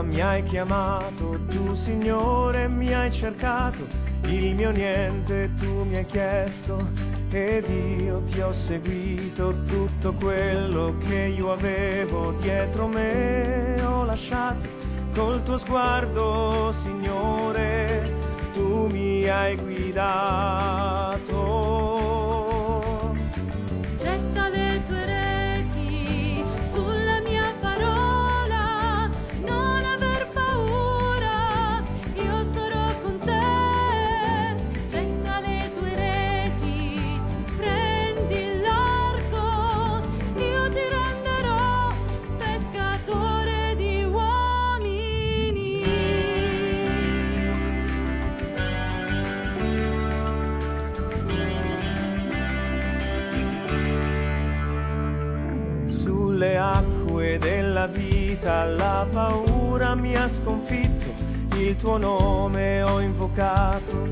vita mi hai chiamato, tu Signore mi hai cercato, il mio niente tu mi hai chiesto ed io ti ho seguito, tutto quello che io avevo dietro me ho lasciato, col tuo sguardo Signore tu mi hai guidato. Getta le tue reti sulla mia parola, non aver paura, io sarò con te. Getta le tue reti, prendi l'arco, io ti renderò pescatore di uomini. Sulle acque della vita la paura mi ha sconfitto, il tuo nome ho invocato,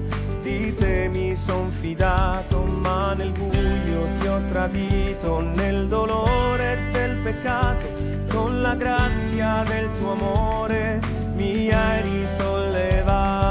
di te mi son fidato, ma nel buio ti ho tradito, nel dolore del peccato, con la grazia del tuo amore mi hai risollevato.